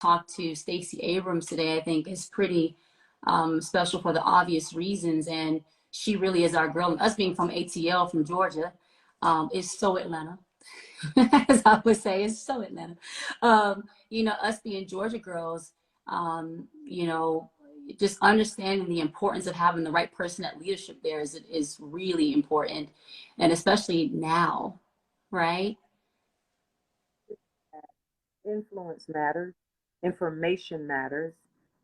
talk to Stacey Abrams today, I think is pretty special for the obvious reasons. And she really is our girl. And us being from ATL, from Georgia, is so Atlanta. As I would say, it's so Atlanta. You know, us being Georgia girls, you know, just understanding the importance of having the right person at leadership there is really important. And especially now, right? Influence matters, information matters,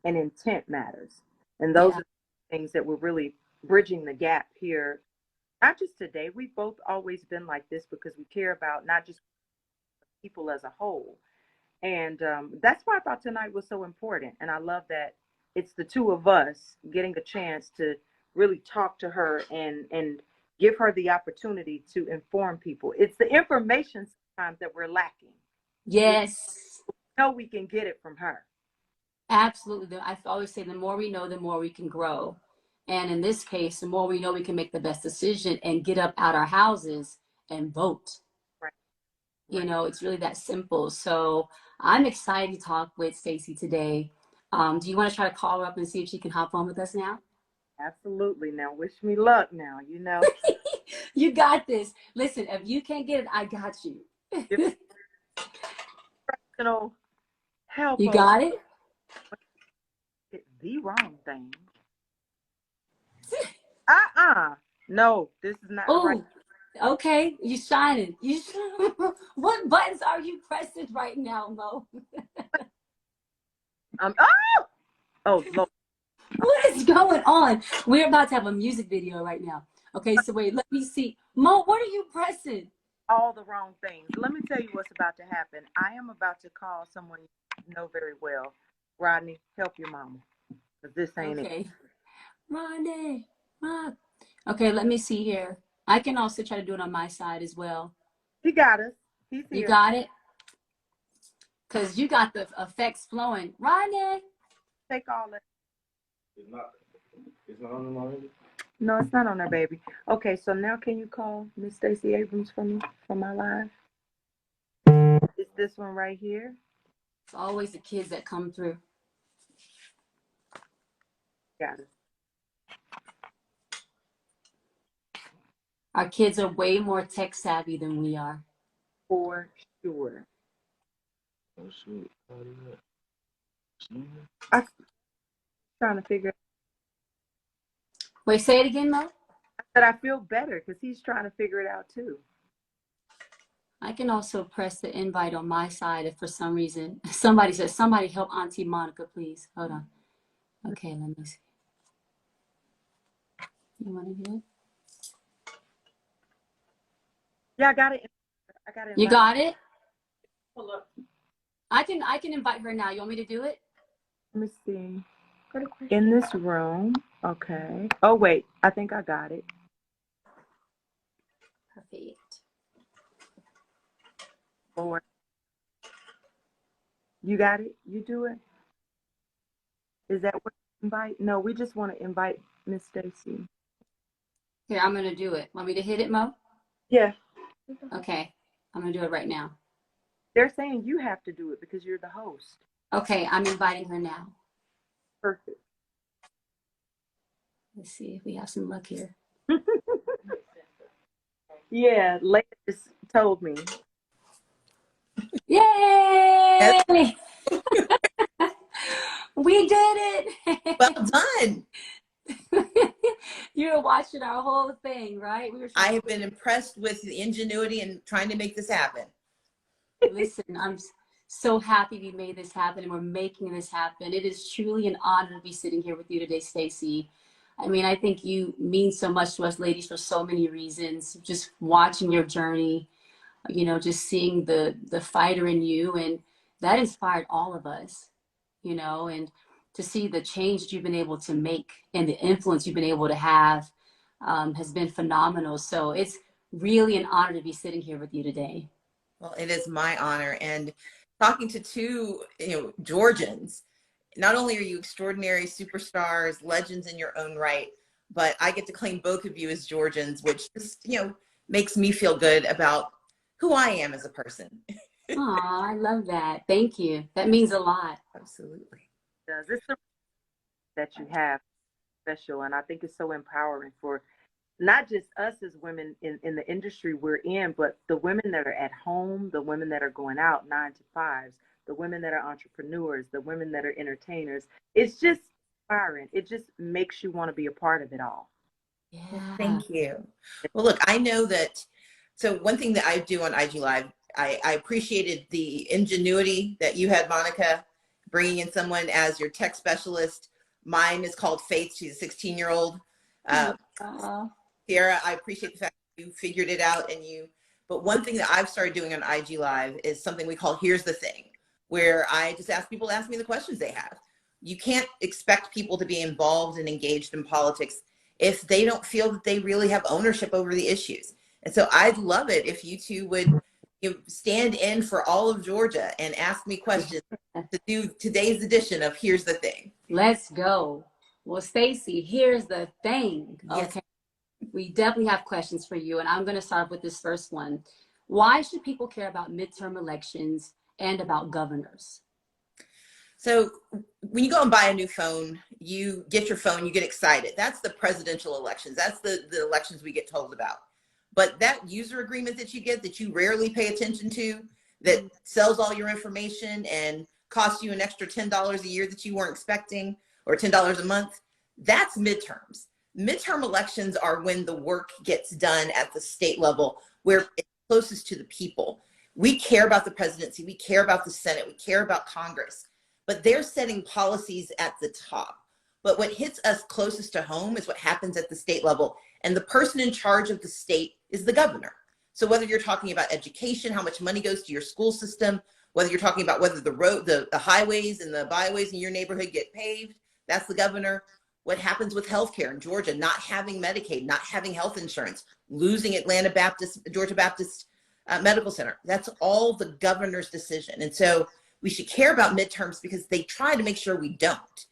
and intent matters. And those are the things that we're really bridging the gap here. Not just today, we've both always been like this because we care about not just people as a whole. And that's why I thought tonight was so important. And I love that it's the two of us getting a chance to really talk to her and give her the opportunity to inform people. It's the information sometimes that we're lacking. Yes. We know we can get it from her. Absolutely. I always say the more we know, the more we can grow. And in this case, the more we know, we can make the best decision and get up out our houses and vote. Right. You know, it's really that simple. So I'm excited to talk with Stacey today. Do you want to try to call her up and see if she can hop on with us now? Absolutely. Now, wish me luck now, you know. You got this. Listen, if you can't get it, I got you. Professional help. You got it? The wrong thing. No, this is not right. Okay, you shining. What buttons are you pressing right now, Mo? Oh, Lord. What is going on? We're about to have a music video right now. Okay, so wait, let me see. Mo, what are you pressing? All the wrong things. Let me tell you what's about to happen. I am about to call someone you know very well. Rodney, help your mama. Because this ain't it. Rodney, Mom. Okay, let me see here. I can also try to do it on my side as well. He got us. He's here. You got it? Because you got the effects flowing. Rodney. Take all that. It's not on them already? No, it's not on there, baby. Okay, so now can you call Miss Stacey Abrams for me, for my live? It's this one right here. It's always the kids that come through. Got it. Our kids are way more tech savvy than we are. For sure. Oh, shoot. I'm trying to figure out. Wait, say it again, Mo? I said I feel better because he's trying to figure it out too. I can also press the invite on my side if for some reason somebody says, somebody help Auntie Monica, please. Hold on. Okay, let me see. You want to do it? Yeah, I got it. You got it? Hold up. I can invite her now. You want me to do it? Let me see. In this room. Okay. Oh, wait. I think I got it. Perfect. Or you got it? You do it? Is that what invite? No, we just want to invite Miss Stacey. Here, I'm going to do it. Want me to hit it, Mo? Yeah. Okay. I'm going to do it right now. They're saying you have to do it because you're the host. Okay, I'm inviting her now. Perfect. Let's see if we have some luck here. Yeah, Leia just told me. Yay! We did it! Well done. You were watching our whole thing, right? I have been impressed with the ingenuity and trying to make this happen. Listen, I'm so happy we made this happen and we're making this happen. It is truly an honor to be sitting here with you today, Stacey. I mean, I think you mean so much to us ladies for so many reasons. Just watching your journey, you know, just seeing the fighter in you, and that inspired all of us, you know, and to see the change that you've been able to make and the influence you've been able to have has been phenomenal. So it's really an honor to be sitting here with you today. Well, it is my honor. And talking to two, Georgians, not only are you extraordinary superstars, legends in your own right, but I get to claim both of you as Georgians, which just, makes me feel good about who I am as a person. Oh, I love that. Thank you. That means a lot. Absolutely. It's the that you have special, and I think it's so empowering for not just us as women in the industry we're in, but the women that are at home, the women that are going out 9 to 5s, the women that are entrepreneurs, the women that are entertainers. It's just inspiring. It just makes you want to be a part of it all. Yeah. Thank you. Well, look, I know that. So one thing that I do on IG Live, I appreciated the ingenuity that you had, Monica, bringing in someone as your tech specialist. Mine is called Faith. She's a 16-year-old. Ciara, I appreciate the fact that you figured it out but one thing that I've started doing on IG Live is something we call Here's the Thing, where I just ask people to ask me the questions they have. You can't expect people to be involved and engaged in politics if they don't feel that they really have ownership over the issues. And so I'd love it if you two would stand in for all of Georgia and ask me questions to do today's edition of Here's the Thing. Let's go. Well, Stacey, here's the thing. Yes. Okay. We definitely have questions for you, and I'm going to start with this first one. Why should people care about midterm elections and about governors? So when you go and buy a new phone, you get your phone, you get excited. That's the presidential elections. That's the elections we get told about. But that user agreement that you get that you rarely pay attention to, that sells all your information and costs you an extra $10 a year that you weren't expecting, or $10 a month, that's midterms. Midterm elections are when the work gets done at the state level, where it's closest to the people. We care about the presidency, we care about the Senate, we care about Congress, but they're setting policies at the top. But what hits us closest to home is what happens at the state level. And the person in charge of the state is the governor. So whether you're talking about education, how much money goes to your school system, whether you're talking about whether the highways and the byways in your neighborhood get paved, that's the governor. What happens with healthcare in Georgia, not having Medicaid, not having health insurance, losing Georgia Baptist Medical Center. That's all the governor's decision. And so we should care about midterms because they try to make sure we don't.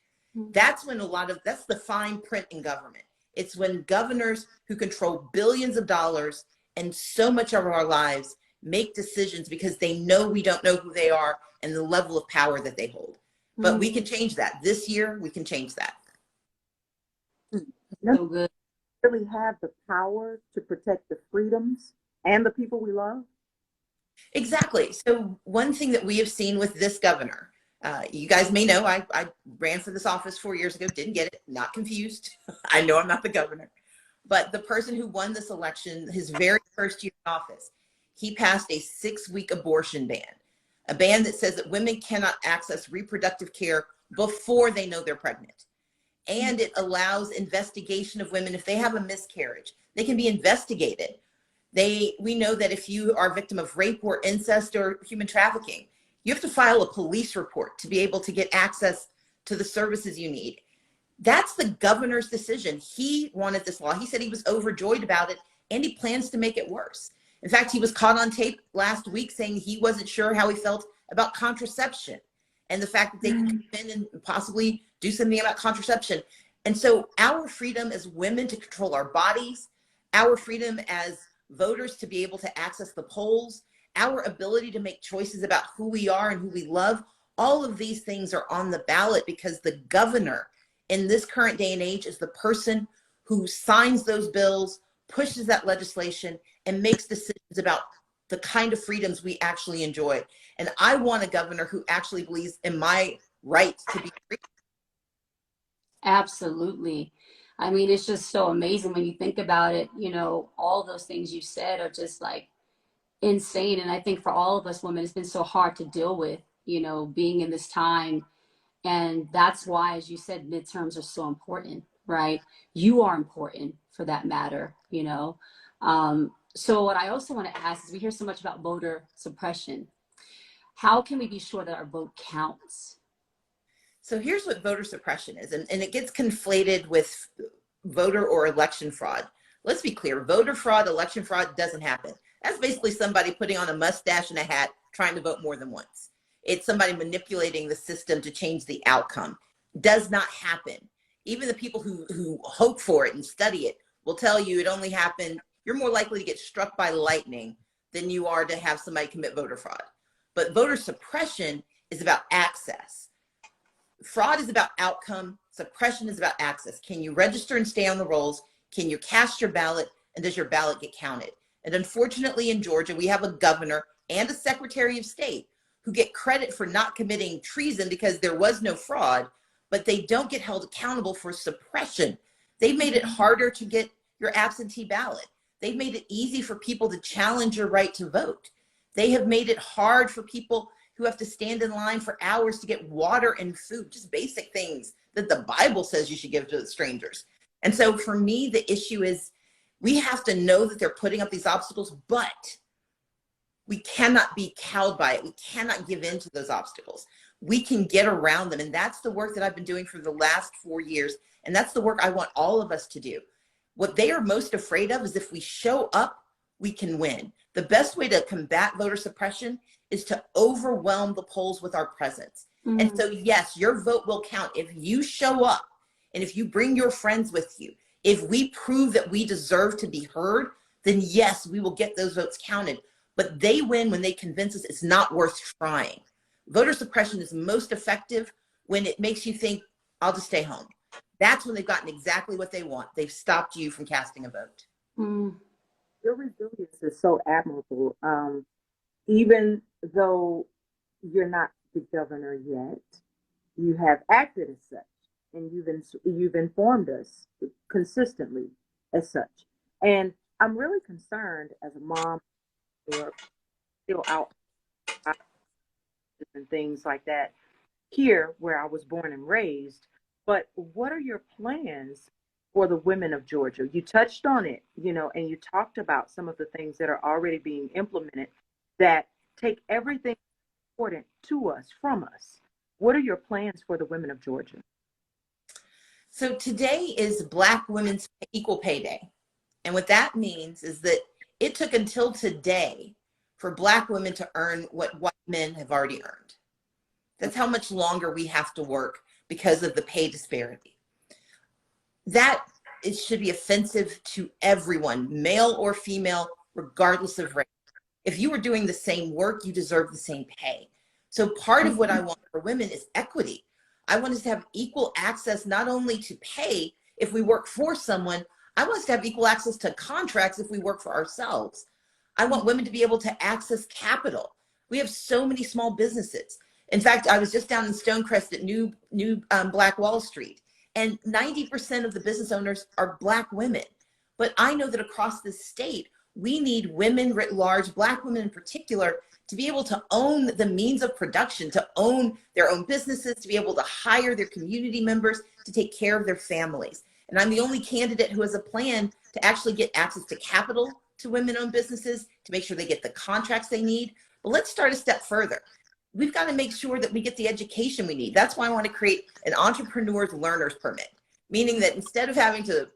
That's when that's the fine print in government. It's when governors who control billions of dollars and so much of our lives make decisions because they know we don't know who they are and the level of power that they hold. But we can change that. This year, we can change that. So good. Really have the power to protect the freedoms and the people we love? Exactly. So one thing that we have seen with this governor, you guys may know, I ran for this office 4 years ago, didn't get it, not confused. I know I'm not the governor, but the person who won this election, his very first year in office, he passed a 6-week abortion ban, a ban that says that women cannot access reproductive care before they know they're pregnant. And it allows investigation of women. If they have a miscarriage, they can be investigated. We know that if you are a victim of rape or incest or human trafficking, you have to file a police report to be able to get access to the services you need. That's the governor's decision. He wanted this law. He said he was overjoyed about it, and he plans to make it worse. In fact, he was caught on tape last week saying he wasn't sure how he felt about contraception and the fact that they could come in and possibly do something about contraception. And so our freedom as women to control our bodies, our freedom as voters to be able to access the polls, our ability to make choices about who we are and who we love, all of these things are on the ballot because the governor in this current day and age is the person who signs those bills, pushes that legislation, and makes decisions about the kind of freedoms we actually enjoy. And I want a governor who actually believes in my right to be free. Absolutely. I mean, it's just so amazing when you think about it. You know, all those things you said are just like insane. And I think for all of us women, it's been so hard to deal with, you know, being in this time. And that's why, as you said, midterms are so important, right? You are important for that matter, you know. So what I also want to ask is, we hear so much about voter suppression. How can we be sure that our vote counts? So here's what voter suppression is, and it gets conflated with voter or election fraud. Let's be clear, voter fraud, election fraud doesn't happen. That's basically somebody putting on a mustache and a hat trying to vote more than once. It's somebody manipulating the system to change the outcome. Does not happen. Even the people who hope for it and study it will tell you it only happened. You're more likely to get struck by lightning than you are to have somebody commit voter fraud. But voter suppression is about access. Fraud is about outcome. Suppression is about access. Can you register and stay on the rolls? Can you cast your ballot? And does your ballot get counted? And unfortunately in Georgia, we have a governor and a secretary of state who get credit for not committing treason because there was no fraud, but they don't get held accountable for suppression. They've made it harder to get your absentee ballot. They've made it easy for people to challenge your right to vote. They have made it hard for people who have to stand in line for hours to get water and food, just basic things that the Bible says you should give to strangers. And so for me, the issue is we have to know that they're putting up these obstacles, but we cannot be cowed by it. We cannot give in to those obstacles. We can get around them. And that's the work that I've been doing for the last 4 years. And that's the work I want all of us to do. What they are most afraid of is if we show up, we can win. The best way to combat voter suppression is to overwhelm the polls with our presence. Mm-hmm. And so, yes, your vote will count if you show up and if you bring your friends with you. If we prove that we deserve to be heard, then yes, we will get those votes counted. But they win when they convince us it's not worth trying. Voter suppression is most effective when it makes you think, I'll just stay home. That's when they've gotten exactly what they want. They've stopped you from casting a vote. Mm. Your resilience is so admirable. Even though you're not the governor yet, you have acted as such, and you've informed us consistently as such. And I'm really concerned as a mom who are still out and things like that here where I was born and raised. But what are your plans for the women of Georgia? You touched on it, and you talked about some of the things that are already being implemented that take everything important to us from us. What are your plans for the women of Georgia? So today is Black Women's Equal Pay Day. And what that means is that it took until today for Black women to earn what white men have already earned. That's how much longer we have to work because of the pay disparity. That it should be offensive to everyone, male or female, regardless of race. If you were doing the same work, you deserve the same pay. So part of what I want for women is equity. I want us to have equal access, not only to pay if we work for someone, I want us to have equal access to contracts if we work for ourselves. I want women to be able to access capital. We have so many small businesses. In fact, I was just down in Stonecrest at New Black Wall Street, and 90% of the business owners are Black women. But I know that across the state, we need women writ large, Black women in particular, to be able to own the means of production, to own their own businesses, to be able to hire their community members, to take care of their families. And I'm the only candidate who has a plan to actually get access to capital to women-owned businesses, to make sure they get the contracts they need. But let's start a step further. We've got to make sure that we get the education we need. That's why I want to create an entrepreneur's learner's permit, meaning that instead of having to,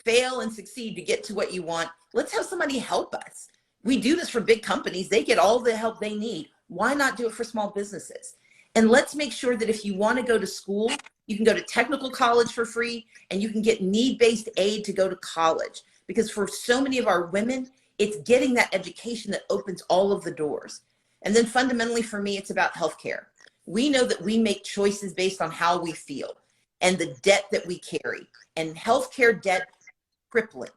fail and succeed to get to what you want, let's have somebody help us. We do this for big companies. They get all the help they need. Why not do it for small businesses? And let's make sure that if you want to go to school, you can go to technical college for free, and you can get need-based aid to go to college. Because for so many of our women, it's getting that education that opens all of the doors. And then fundamentally for me, it's about healthcare. We know that we make choices based on how we feel and the debt that we carry. And healthcare debt crippling.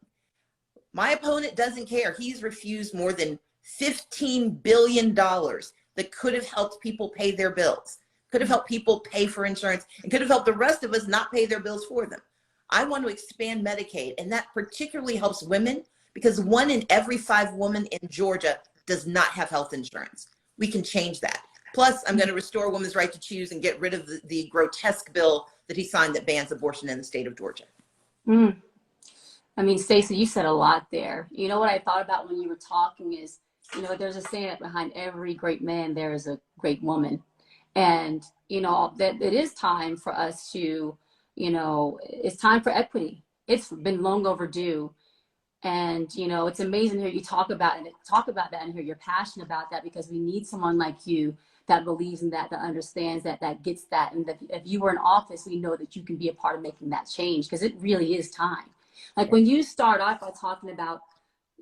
My opponent doesn't care. He's refused more than $15 billion that could have helped people pay their bills, could have helped people pay for insurance, and could have helped the rest of us not pay their bills for them. I want to expand Medicaid, and that particularly helps women because 1 in every 5 women in Georgia does not have health insurance. We can change that. Plus, I'm going to restore women's right to choose and get rid of the grotesque bill that he signed that bans abortion in the state of Georgia. Mm. I mean, Stacey, you said a lot there. You know what I thought about when you were talking is, there's a saying that behind every great man, there is a great woman. And, that it is time for us to, it's time for equity. It's been long overdue. And, it's amazing to hear you talk about that and hear you're passionate about that, because we need someone like you that believes in that understands that gets that. And that if you were in office, we know that you can be a part of making that change, because it really is time. Like when you start off by talking about,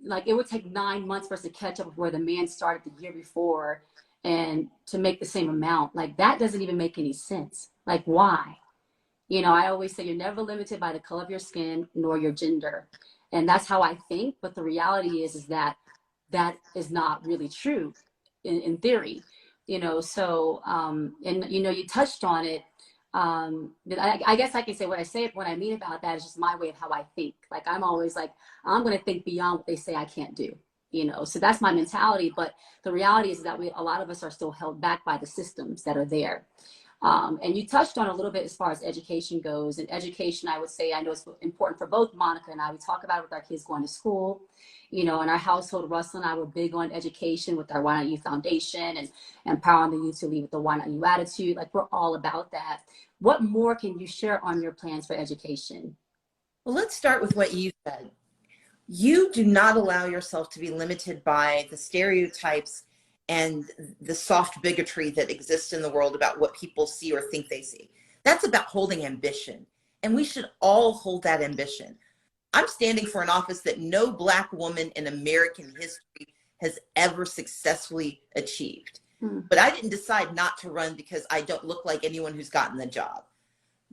like, it would take 9 months for us to catch up with where the man started the year before. and to make the same amount. Like, that doesn't even make any sense. Like, why? You know, I always say you're never limited by the color of your skin nor your gender. And that's how I think. But the reality is that that is not really true in theory, you know. So, and, you know, you touched on it. I guess I can say what I mean about that is just my way of how I think. Like, I'm always like, I'm going to think beyond what they say I can't do, you know. So that's my mentality. But the reality is that a lot of us are still held back by the systems that are there. And you touched on a little bit as far as education goes. And education, I would say, I know it's important for both Monica and I. We talk about it with our kids going to school. You know, in our household, Russell and I were big on education with our Why Not You Foundation and empowering the youth to lead with the Why Not You attitude. Like, we're all about that. What more can you share on your plans for education? Well, let's start with what you said. You do not allow yourself to be limited by the stereotypes and the soft bigotry that exists in the world about what people see or think they see. That's about holding ambition. And we should all hold that ambition. I'm standing for an office that no Black woman in American history has ever successfully achieved. But I didn't decide not to run because I don't look like anyone who's gotten the job.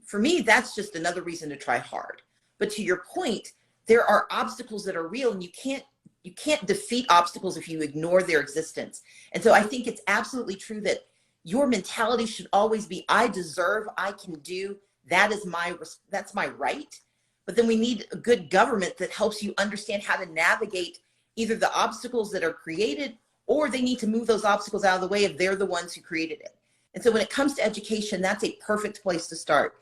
For me, that's just another reason to try hard. But to your point, there are obstacles that are real, and you can't defeat obstacles if you ignore their existence. And so I think it's absolutely true that your mentality should always be, I deserve, I can do, that's my right. But then we need a good government that helps you understand how to navigate either the obstacles that are created, or they need to move those obstacles out of the way if they're the ones who created it. And so when it comes to education, that's a perfect place to start.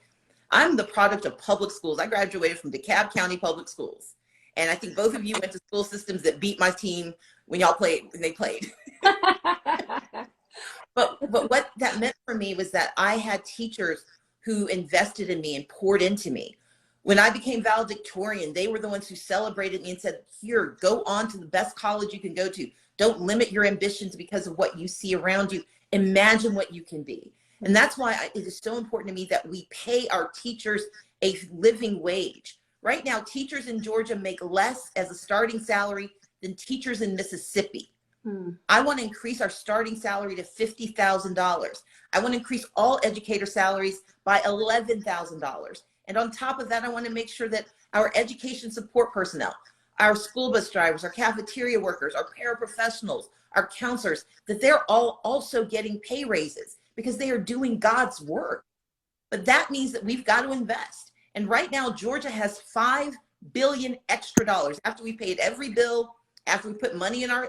I'm the product of public schools. I graduated from DeKalb County Public Schools. And I think both of you went to school systems that beat my team when they played. But what that meant for me was that I had teachers who invested in me and poured into me. When I became valedictorian, they were the ones who celebrated me and said, here, go on to the best college you can go to. Don't limit your ambitions because of what you see around you. Imagine what you can be. And that's why it is so important to me that we pay our teachers a living wage. Right now, teachers in Georgia make less as a starting salary than teachers in Mississippi. I want to increase our starting salary to $50,000. I want to increase all educator salaries by $11,000. And on top of that, I want to make sure that our education support personnel, our school bus drivers, our cafeteria workers, our paraprofessionals, our counselors, that they're all also getting pay raises because they are doing God's work. But that means that we've got to invest. And right now, Georgia has $5 billion extra dollars. After we paid every bill, after we put money in our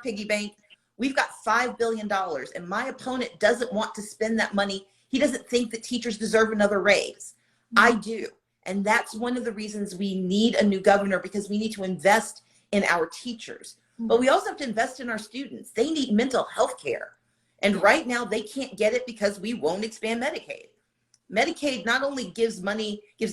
piggy bank, we've got $5 billion. And my opponent doesn't want to spend that money. He doesn't think that teachers deserve another raise. I do. And that's one of the reasons we need a new governor, because we need to invest in our teachers. But we also have to invest in our students. They need mental health care. And right now they can't get it because we won't expand Medicaid. Medicaid not only gives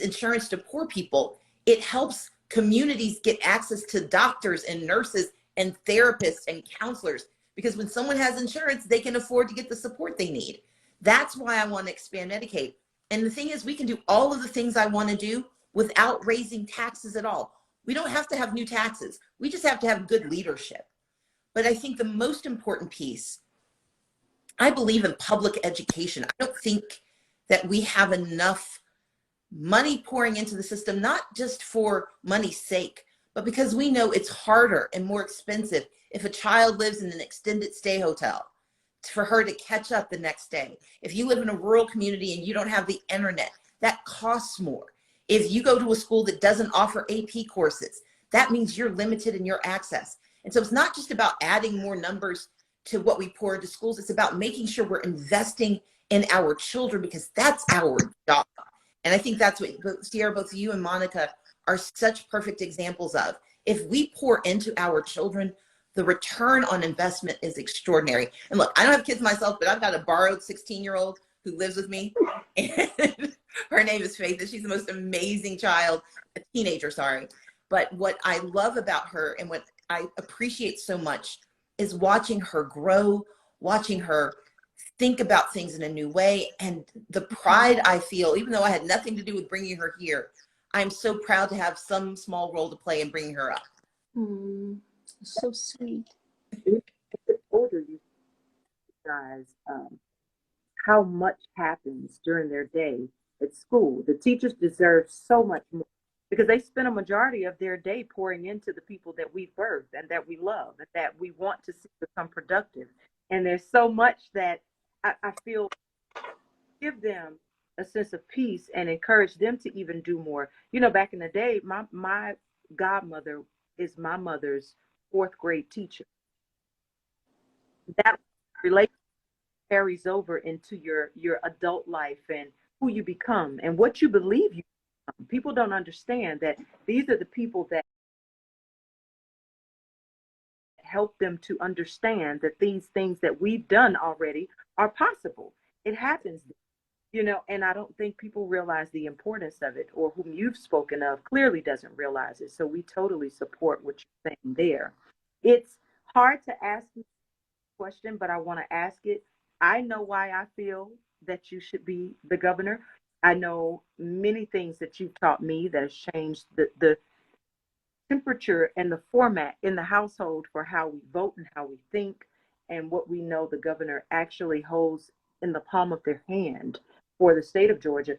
insurance to poor people, it helps communities get access to doctors and nurses and therapists and counselors, because when someone has insurance, they can afford to get the support they need. That's why I want to expand Medicaid. And the thing is, we can do all of the things I want to do without raising taxes at all. We don't have to have new taxes. We just have to have good leadership. But I think the most important piece, I believe in public education. I don't think that we have enough money pouring into the system, not just for money's sake, but because we know it's harder and more expensive if a child lives in an extended stay hotel for her to catch up the next day. If you live in a rural community and you don't have the internet, that costs more. If you go to a school that doesn't offer AP courses, that means you're limited in your access. And so it's not just about adding more numbers to what we pour into schools. It's about making sure we're investing in our children, because that's our job. And I think that's what Ciara, both you and Monica are such perfect examples of. If we pour into our children, the return on investment is extraordinary. And look, I don't have kids myself, but I've got a borrowed 16-year-old who lives with me. And her name is Faith, and she's the most amazing child, a teenager, sorry. But what I love about her and what I appreciate so much is watching her grow, watching her think about things in a new way. And the pride I feel, even though I had nothing to do with bringing her here, I'm so proud to have some small role to play in bringing her up. So sweet. Older, you recognize how much happens during their day at school. The teachers deserve so much more because they spend a majority of their day pouring into the people that we birthed and that we love and that we want to see become productive. And there's so much that I feel give them a sense of peace and encourage them to even do more. You know, back in the day, my godmother is my mother's fourth grade teacher. That relationship carries over into your adult life and who you become and what you believe you become. People don't understand that these are the people that help them to understand that these things that we've done already are possible. It happens, you know, and I don't think people realize the importance of it, or whom you've spoken of clearly doesn't realize it. So we totally support what you're saying there. It's hard to ask you a question, but I want to ask it. I know why I feel that you should be the governor. I know many things that you've taught me that has changed the temperature and the format in the household for how we vote and how we think and what we know the governor actually holds in the palm of their hand for the state of Georgia.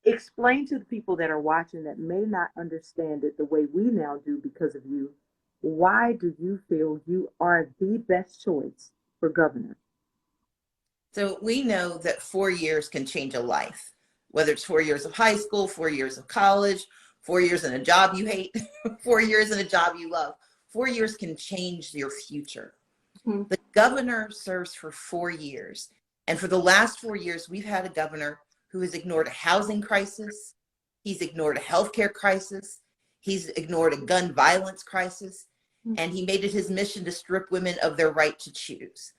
Explain to the people that are watching that may not understand it the way we now do because of you, why do you feel you are the best choice for governor? So we know that 4 years can change a life, whether it's 4 years of high school, 4 years of college, 4 years in a job you hate, 4 years in a job you love. 4 years can change your future. Mm-hmm. The governor serves for 4 years. And for the last 4 years, we've had a governor who has ignored a housing crisis. He's ignored a healthcare crisis. He's ignored a gun violence crisis. Mm-hmm. And he made it his mission to strip women of their right to choose.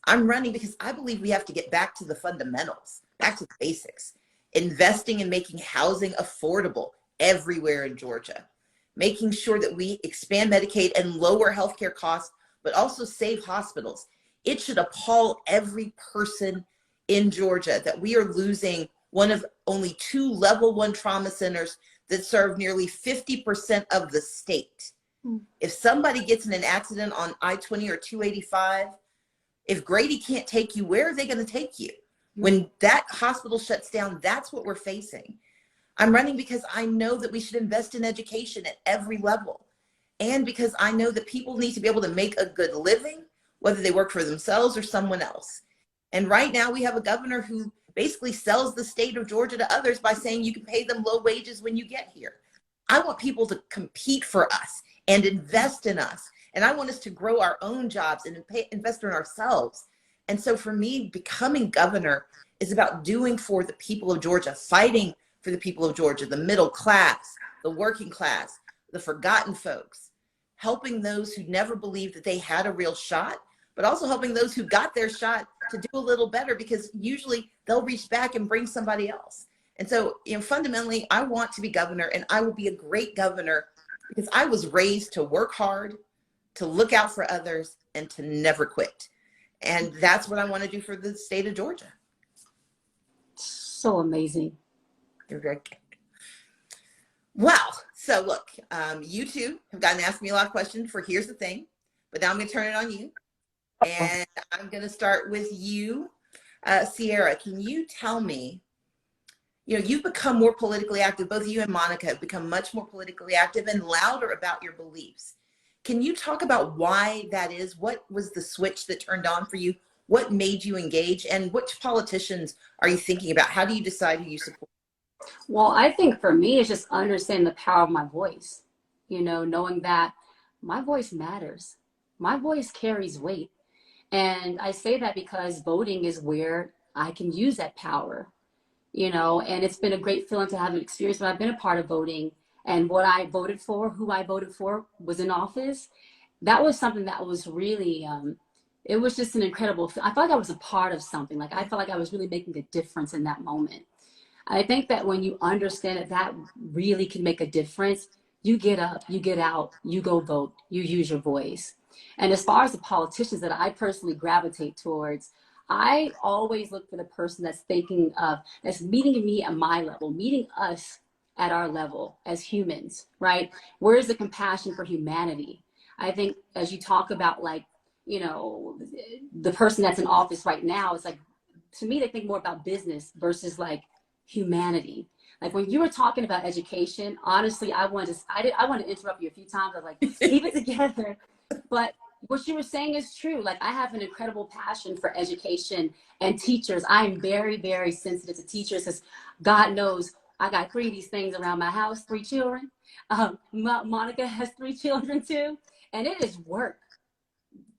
I'm running because I believe we have to get back to the fundamentals, back to the basics, investing in making housing affordable everywhere in Georgia, making sure that we expand Medicaid and lower healthcare costs, but also save hospitals. It should appall every person in Georgia that we are losing one of only 2 level 1 trauma centers that serve nearly 50% of the state. If somebody gets in an accident on I-20 or 285, if Grady can't take you, where are they going to take you? When that hospital shuts down, that's what we're facing. I'm running because I know that we should invest in education at every level. And because I know that people need to be able to make a good living, whether they work for themselves or someone else. And right now we have a governor who basically sells the state of Georgia to others by saying you can pay them low wages when you get here. I want people to compete for us and invest in us. And I want us to grow our own jobs and invest in ourselves. And so for me, becoming governor is about doing for the people of Georgia, fighting for the people of Georgia, the middle class, the working class, the forgotten folks, helping those who never believed that they had a real shot, but also helping those who got their shot to do a little better, because usually they'll reach back and bring somebody else. And so, you know, fundamentally, I want to be governor, and I will be a great governor because I was raised to work hard, to look out for others, and to never quit. And that's what I want to do for the state of Georgia. So amazing. You're very good. Well, so look, you two have gotten to ask me a lot of questions for Here's the Thing, but now I'm going to turn it on you. And I'm going to start with you, Ciara. Can you tell me, you know, you've become more politically active, both you and Monica have become much more politically active and louder about your beliefs. Can you talk about why that is? What was the switch that turned on for you? What made you engage? And which politicians are you thinking about? How do you decide who you support? Well, I think for me, it's just understanding the power of my voice, you know, knowing that my voice matters. My voice carries weight. And I say that because voting is where I can use that power, you know, and it's been a great feeling to have an experience when I've been a part of voting, and what I voted for, who I voted for was in office. That was something that was really, it was just an incredible, I felt like I was a part of something. Like I felt like I was really making a difference in that moment. I think that when you understand that that really can make a difference, you get up, you get out, you go vote, you use your voice. And as far as the politicians that I personally gravitate towards, I always look for the person that's thinking of, that's meeting me at my level, meeting us at our level as humans, right? Where is the compassion for humanity? I think as you talk about like you know, the person that's in office right now is like, to me, they think more about business versus like humanity. Like when you were talking about education, honestly, I wanted to interrupt you a few times. I was like, keep it together. But what you were saying is true. Like I have an incredible passion for education and teachers. I am very, very sensitive to teachers, because God knows I got 3 of these things around my house, 3 children. Monica has 3 children too. And it is work.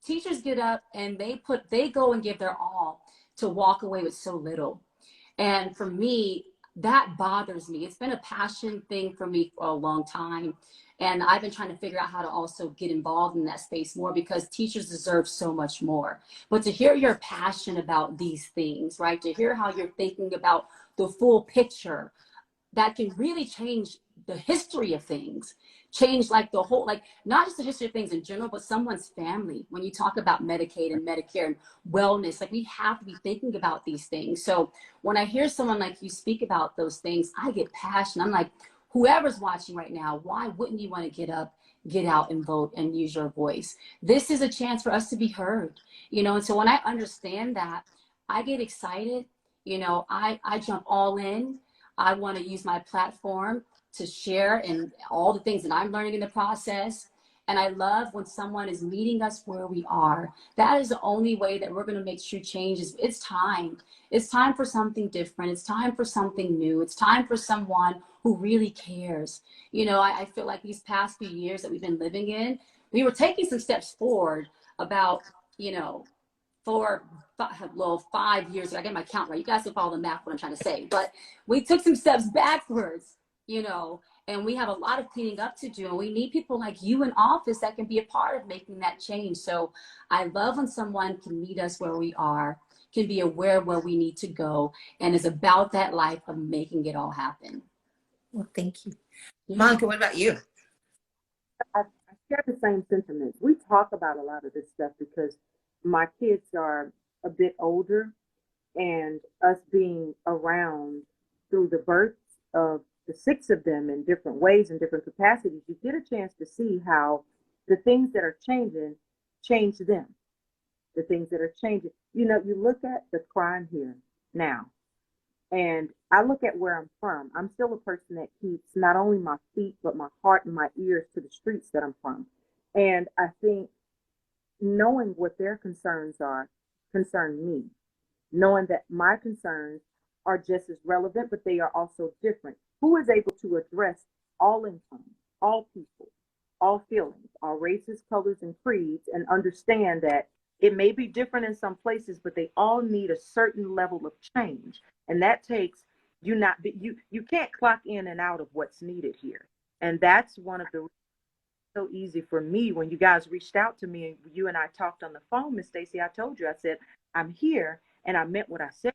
Teachers get up and they go and give their all to walk away with so little. And for me, that bothers me. It's been a passion thing for me for a long time. And I've been trying to figure out how to also get involved in that space more, because teachers deserve so much more. But to hear your passion about these things, right? To hear how you're thinking about the full picture, that can really change the history of things, change like the whole, like not just the history of things in general, but someone's family. When you talk about Medicaid and Medicare and wellness, like we have to be thinking about these things. So when I hear someone like you speak about those things, I get passionate. I'm like, whoever's watching right now, why wouldn't you want to get up, get out and vote and use your voice? This is a chance for us to be heard, you know? And so when I understand that, I get excited, you know, I jump all in. I want to use my platform to share and all the things that I'm learning in the process. And I love when someone is meeting us where we are. That is the only way that we're going to make true changes. It's time. It's time for something different. It's time for something new. It's time for someone who really cares. You know, I feel like these past few years that we've been living in, we were taking some steps forward about, you know, for 5 years ago. I get my count right. You guys can follow the math, what I'm trying to say. But we took some steps backwards, you know, and we have a lot of cleaning up to do. And we need people like you in office that can be a part of making that change. So I love when someone can meet us where we are, can be aware of where we need to go, and is about that life of making it all happen. Well, thank you. Yeah. Monica, what about you? I share the same sentiments. We talk about a lot of this stuff because my kids are a bit older, and us being around through the births of the 6 of them in different ways and different capacities, you get a chance to see how the things that are changing change them. The things that are changing. You know, you look at the crime here now, and I look at where I'm from. I'm still a person that keeps not only my feet, but my heart and my ears to the streets that I'm from. And I think knowing what their concerns are concern me, knowing that my concerns are just as relevant, but they are also different. Who is able to address all incomes, all people, all feelings, all races, colors, and creeds, and understand that it may be different in some places, but they all need a certain level of change. And that takes you can't clock in and out of what's needed here. And that's one of the so easy for me when you guys reached out to me and you and I talked on the phone, Miss Stacy. I told you, I said, I'm here, and I meant what I said.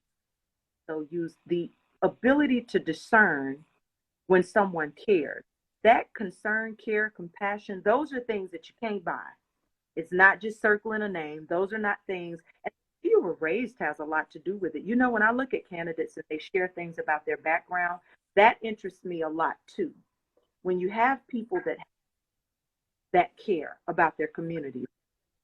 So use the ability to discern when someone cares. That concern, care, compassion, those are things that you can't buy. It's not just circling a name. Those are not things. And you were raised has a lot to do with it. You know, when I look at candidates and they share things about their background, that interests me a lot too. When you have people that care about their community,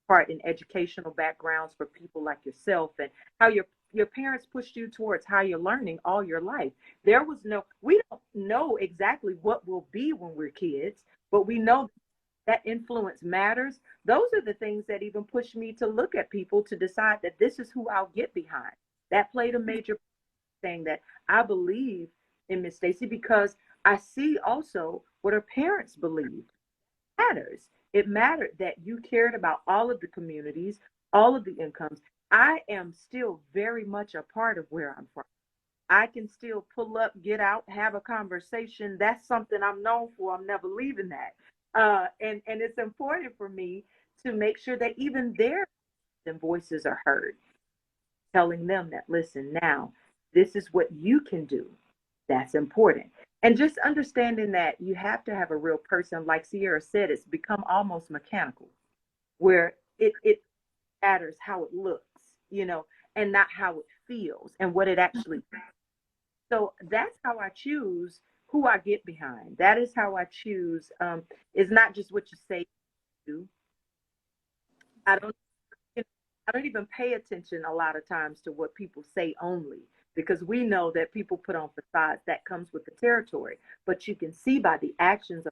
part in educational backgrounds for people like yourself, and how your parents pushed you towards higher learning all your life. We don't know exactly what we'll be when we're kids, but we know that influence matters. Those are the things that even push me to look at people to decide that this is who I'll get behind. That played a major thing, that I believe in Miss Stacy because I see also what her parents believed matters. It mattered that you cared about all of the communities, all of the incomes. I am still very much a part of where I'm from. I can still pull up, get out, have a conversation. That's something I'm known for. I'm never leaving that. And it's important for me to make sure that even their voices are heard, telling them that, listen, now, this is what you can do. That's important. And just understanding that you have to have a real person, like Ciara said, it's become almost mechanical, where it matters how it looks, you know, and not how it feels and what it actually is. So that's how I choose who I get behind. That is how I choose. It's not just what you say you do. I don't I don't even pay attention a lot of times to what people say only, because we know that people put on facades. That comes with the territory. But you can see by the actions of,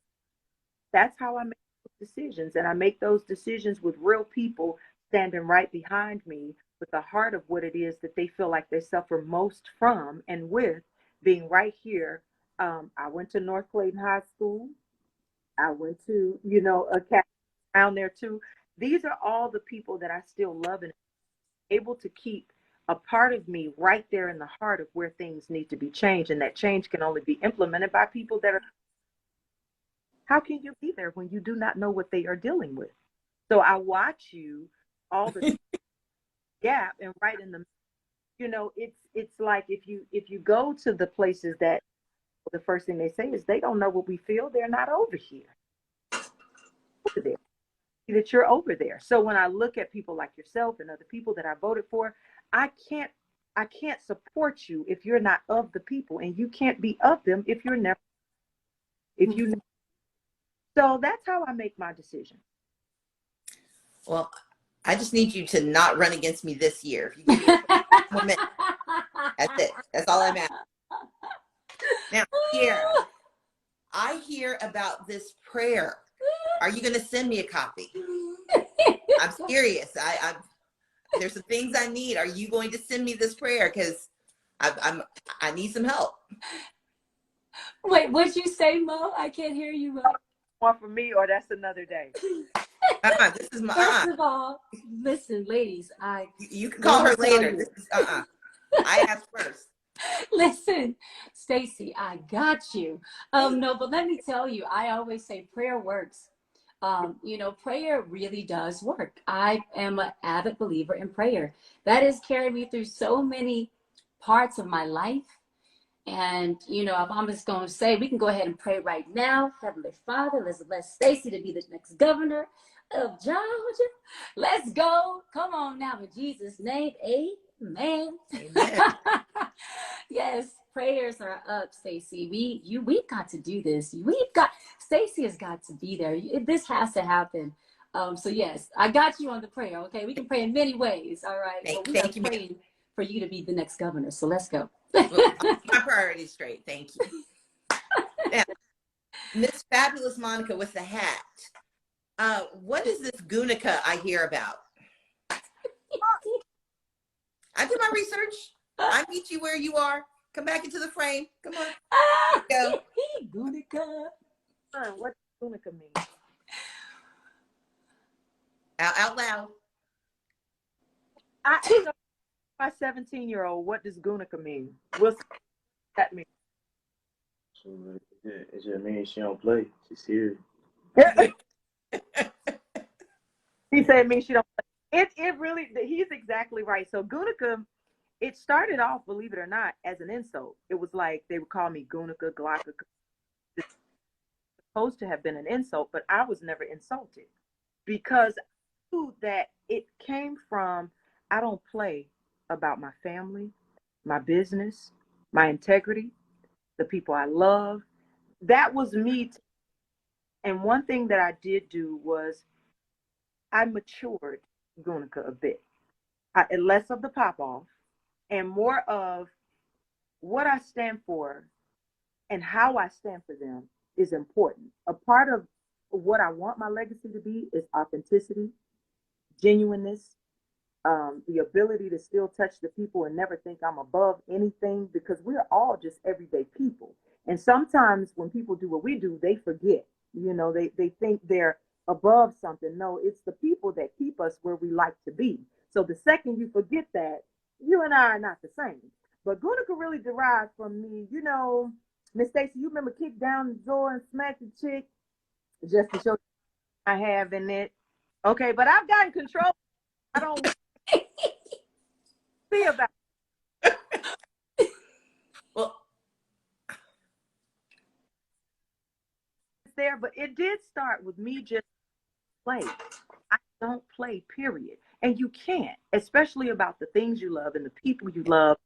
that's how I make those decisions. And I make those decisions with real people standing right behind me with the heart of what it is that they feel like they suffer most from, and with being right here. I went to North Clayton High School. I went to, a cat around there too. These are all the people that I still love and able to keep a part of me right there in the heart of where things need to be changed. And that change can only be implemented by people that are, how can you be there when you do not know what they are dealing with? So I watch you all the gap, and right in the, it's like if you go to the places that the first thing they say is they don't know what we feel. They're not over here. Over there. That you're over there. So when I look at people like yourself and other people that I voted for, I can't support you if you're not of the people, and you can't be of them if you're never, if you. So that's how I make my decision. Well, I just need you to not run against me this year. If you give me a moment, that's it. That's all I'm asking. Now, Ciara, I hear about this prayer. Are you going to send me a copy? I'm serious. There's some things I need. Are you going to send me this prayer? Because I need some help. Wait, what'd you say, Mo? I can't hear you, Mo. One for me, or that's another day. This is my. First of all, listen, ladies. You can call her later. This is I asked first. Listen, Stacy, I got you. No, but let me tell you, I always say prayer works. Prayer really does work. I am an avid believer in prayer. That has carried me through so many parts of my life. And, if I'm just going to say, we can go ahead and pray right now. Heavenly Father, let's bless Stacy to be the next governor of Georgia. Let's go. Come on now, in Jesus' name. Amen. Amen. Yes, prayers are up, Stacy. We've got to do this. Stacy has got to be there. This has to happen. So yes, I got you on the prayer. Okay, we can pray in many ways. All right, but we are praying for you to be the next governor. So let's go. Well, my priorities straight. Thank you. Now, Miss Fabulous Monica with the hat. What is this Gunica I hear about? I did my research. I meet you where you are. Come back into the frame. Come on. Go. Gunica. What does Gunica mean? Out loud. My 17-year-old, what does Gunica mean? What's that mean? So it just means she don't play. She's serious. He said it means she don't play. It really, he's exactly right. So Gunica, it started off, believe it or not, as an insult. It was like they would call me Gunica, Glocka. It's supposed to have been an insult, but I was never insulted because I knew that it came from, I don't play about my family, my business, my integrity, the people I love. That was me. And one thing that I did do was I matured Gunica a bit. Less of the pop off and more of what I stand for and how I stand for them is important. A part of what I want my legacy to be is authenticity, genuineness, the ability to still touch the people and never think I'm above anything, because we're all just everyday people. And sometimes when people do what we do, they forget, they think they're above something. No, it's the people that keep us where we like to be. So the second you forget that, you and I are not the same. But Gunica really derives from me, Miss Stacy, you remember kick down the door and smack the chick just to show I have in it. Okay, but I've gotten control. I don't see about it. Well, it's there, but it did start with me just play. I don't play, period. And you can't, especially about the things you love and the people you love,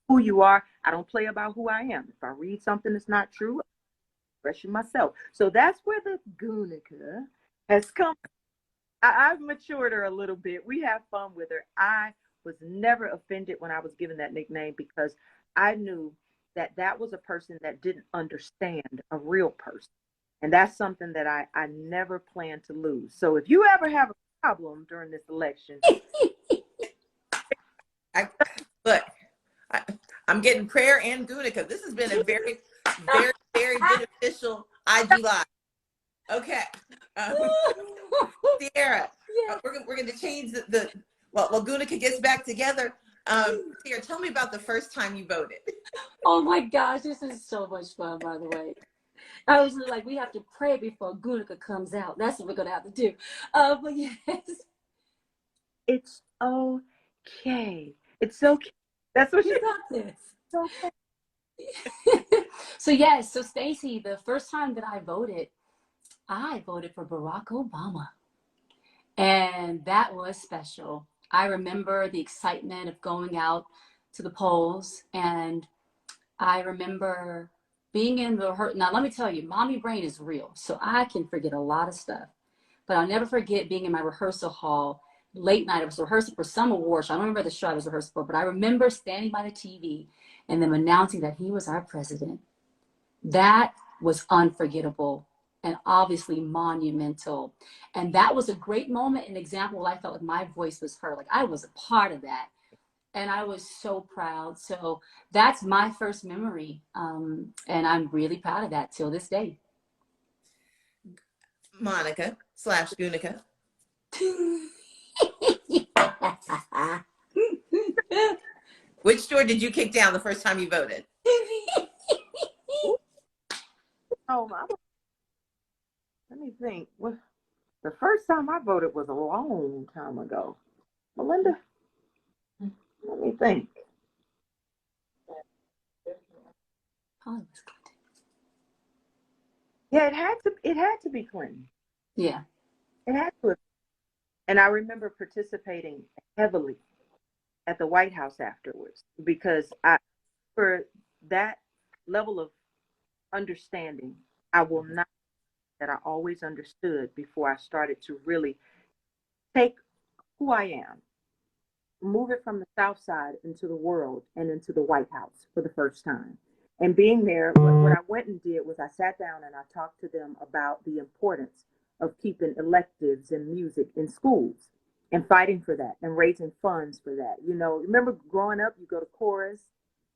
who you are. I don't play about who I am. If I read something that's not true, I'm expressing myself. So that's where the Gunica has come. I've matured her a little bit. We have fun with her. I was never offended when I was given that nickname because I knew that that was a person that didn't understand a real person. And that's something that I never plan to lose. So if you ever have a problem during this election, Look, I'm getting prayer and Gunica. This has been a very, very, very beneficial IG Live. Okay. Ciara, we're going to change well, Gunica gets back together. Ciara, tell me about the first time you voted. Oh my gosh, this is so much fun, by the way. I was like, we have to pray before Gunica comes out. That's what we're going to have to do. But yes. it's okay. It's okay. That's what You she got this. It's okay. So yes, so Stacey, the first time that I voted for Barack Obama. And that was special. I remember the excitement of going out to the polls, and I remember being in the rehearsal. Now, let me tell you, mommy brain is real, so I can forget a lot of stuff. But I'll never forget being in my rehearsal hall late night. I was rehearsing for some award show. I don't remember the show I was rehearsing for, but I remember standing by the TV and them announcing that he was our president. That was unforgettable and obviously monumental. And that was a great moment, an example where I felt like my voice was heard. Like I was a part of that. And I was so proud. So that's my first memory. And I'm really proud of that till this day. Monica / Gunica. Which door did you kick down the first time you voted? Oh, let me think. Well, the first time I voted was a long time ago. Melinda, let me think. Yeah, it had to be Clinton. Yeah. It had to. And I remember participating heavily at the White House afterwards because for that level of understanding, I will not that I always understood before I started to really take who I am, move it from the South Side into the world and into the White House for the first time. And being there, what I went and did was I sat down and I talked to them about the importance of keeping electives and music in schools and fighting for that and raising funds for that. You know, remember growing up, you go to chorus,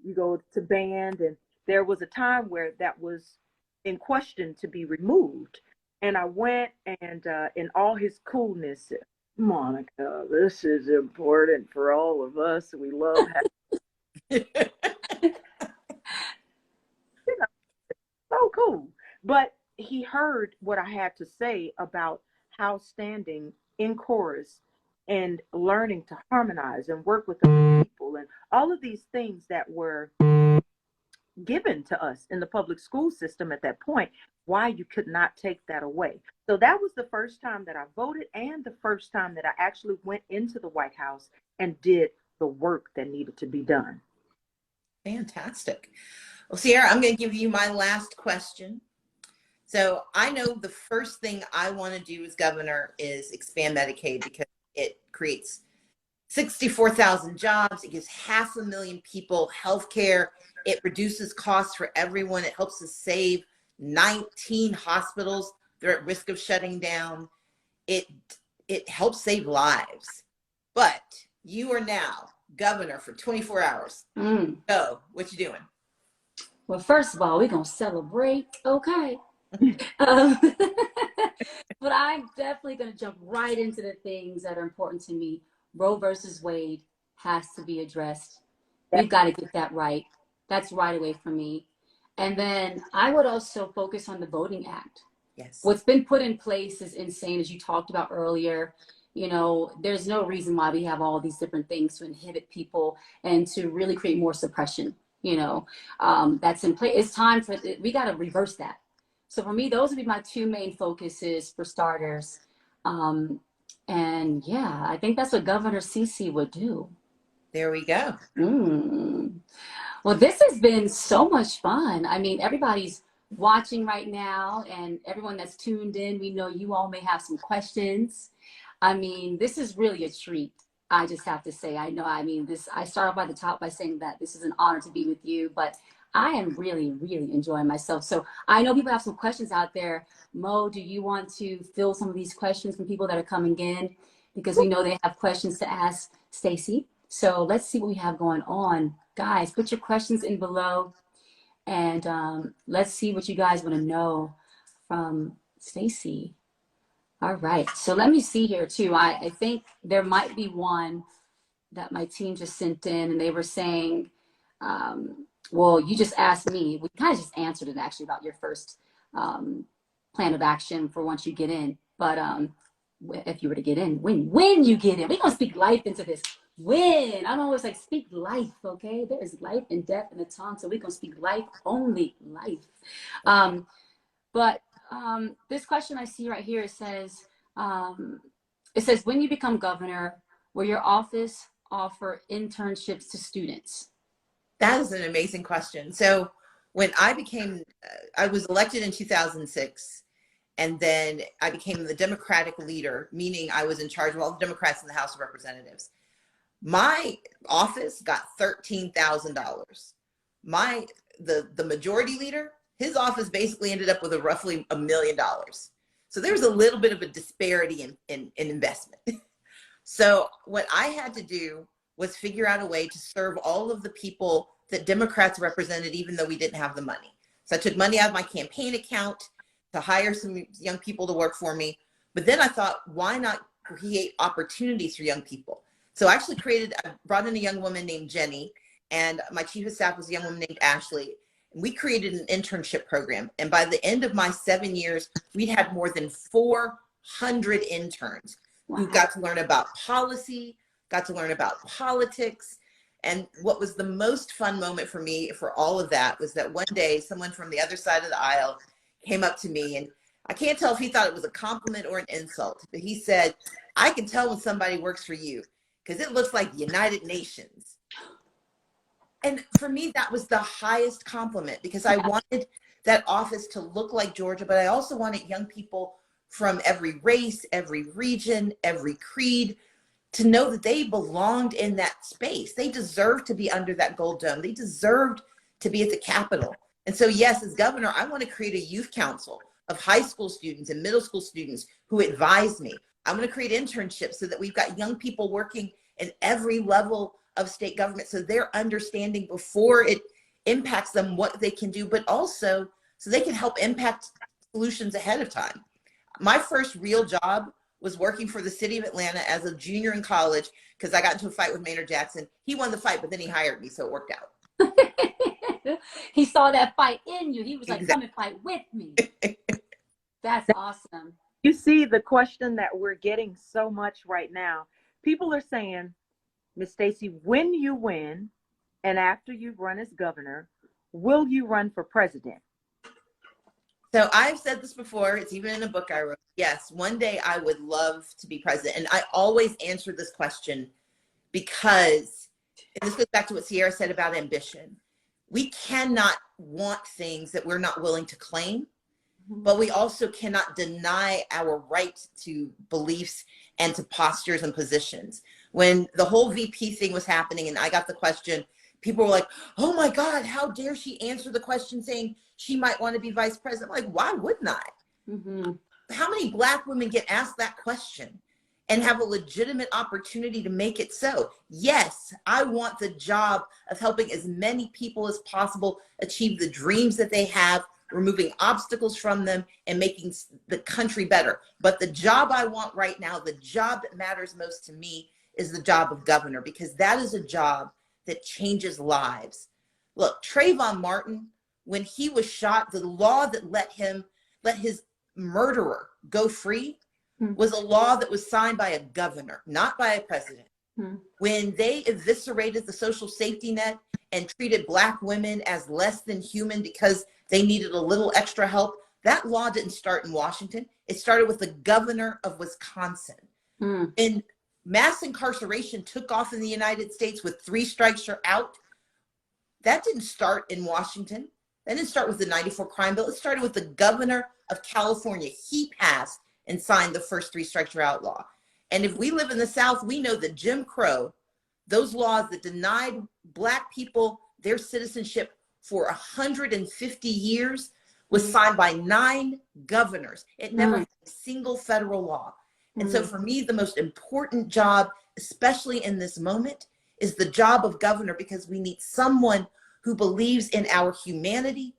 you go to band, and there was a time where that was in question to be removed. And I went and in all his coolness, Monica, this is important for all of us. We love having so cool. But he heard what I had to say about how standing in chorus and learning to harmonize and work with other people and all of these things that were given to us in the public school system at that point, why you could not take that away. So that was the first time that I voted and the first time that I actually went into the White House and did the work that needed to be done. Fantastic. Well, Ciara, I'm going to give you my last question. So I know the first thing I want to do as governor is expand Medicaid because it creates 64,000 jobs. It gives 500,000 people health care. It reduces costs for everyone. It helps us save 19 hospitals. They're at risk of shutting down. It helps save lives. But you are now governor for 24 hours. So what you doing? Well, first of all, we're going to celebrate. Okay. But I'm definitely going to jump right into the things that are important to me. Roe versus Wade has to be addressed. We've got to get that right. That's right away from me. And then I would also focus on the Voting Act. Yes. What's been put in place is insane, as you talked about earlier. You know, there's no reason why we have all these different things to inhibit people and to really create more suppression, you know, that's in place. It's time for, we got to reverse that. So for me, those would be my two main focuses for starters. And yeah, I think that's what Governor Cece would do. There we go. Well, this has been so much fun. I mean, everybody's watching right now and everyone that's tuned in, we know you all may have some questions. I mean, this is really a treat. I just have to say, I know, I mean, I start off by the top by saying that this is an honor to be with you, but I am really, really enjoying myself. So I know people have some questions out there. Mo, do you want to fill some of these questions from people that are coming in? Because we know they have questions to ask Stacey. So let's see what we have going on. Guys, put your questions in below, and let's see what you guys want to know from Stacey. All right, so let me see here too. I think there might be one that my team just sent in, and they were saying, well, you just asked me. We kind of just answered it actually about your first plan of action for once you get in. But if you were to get in, when you get in, we're gonna speak life into this. When I'm always like, speak life, okay? There is life and death in the tongue, so we're gonna speak life, only life. But this question I see right here, it says, when you become governor, will your office offer internships to students? That is an amazing question. So when I was elected in 2006, and then I became the Democratic leader, meaning I was in charge of all the Democrats in the House of Representatives. My office got $13,000. The majority leader, his office basically ended up with roughly $1 million. So there was a little bit of a disparity in investment. So what I had to do was figure out a way to serve all of the people that Democrats represented, even though we didn't have the money. So I took money out of my campaign account to hire some young people to work for me. But then I thought, why not create opportunities for young people? So I actually I brought in a young woman named Jenny, and my chief of staff was a young woman named Ashley. And we created an internship program. And by the end of my 7 years, we'd had more than 400 interns who got to learn about policy, got to learn about politics. And what was the most fun moment for me for all of that was that one day someone from the other side of the aisle came up to me, and I can't tell if he thought it was a compliment or an insult, but he said, "I can tell when somebody works for you because it looks like the United Nations." And for me, that was the highest compliment, because I wanted that office to look like Georgia, but I also wanted young people from every race, every region, every creed to know that they belonged in that space. They deserved to be under that gold dome. They deserved to be at the Capitol. And so, yes, as governor, I want to create a youth council of high school students and middle school students who advise me. I'm going to create internships so that we've got young people working in every level of state government, so they're understanding before it impacts them what they can do, but also so they can help impact solutions ahead of time. My first real job was working for the city of Atlanta as a junior in college, because I got into a fight with Maynard Jackson. He won the fight, but then he hired me, so it worked out. He saw that fight in you. He was like, Exactly. come and fight with me. That's awesome. You see the question that we're getting so much right now. People are saying, Miss Stacey, when you win and after you run as governor, will you run for president? So I've said this before, it's even in a book I wrote. Yes, one day I would love to be president. And I always answer this question because, and this goes back to what Ciara said about ambition. We cannot want things that we're not willing to claim, but we also cannot deny our right to beliefs and to postures and positions. When the whole VP thing was happening and I got the question, people were like, oh my God, how dare she answer the question saying she might want to be vice president? I'm like, why wouldn't I? Mm-hmm. How many Black women get asked that question and have a legitimate opportunity to make it so? Yes, I want the job of helping as many people as possible achieve the dreams that they have, removing obstacles from them and making the country better. But the job I want right now, the job that matters most to me, is the job of governor, because that is a job that changes lives. Look, Trayvon Martin, when he was shot, the law that let his murderer go free was a law that was signed by a governor, not by a president. When they eviscerated the social safety net and treated Black women as less than human because they needed a little extra help, that law didn't start in Washington. It started with the governor of Wisconsin. And mass incarceration took off in the United States with 3 strikes you're out. That didn't start in Washington. That didn't start with the 94 crime bill. It started with the governor of California. He passed and signed the first 3 strikes you're out law. And if we live in the South, we know that Jim Crow, those laws that denied Black people their citizenship for 150 years, was signed by 9 governors. It never had a single federal law. And so for me, the most important job, especially in this moment, is the job of governor, because we need someone who believes in our humanity,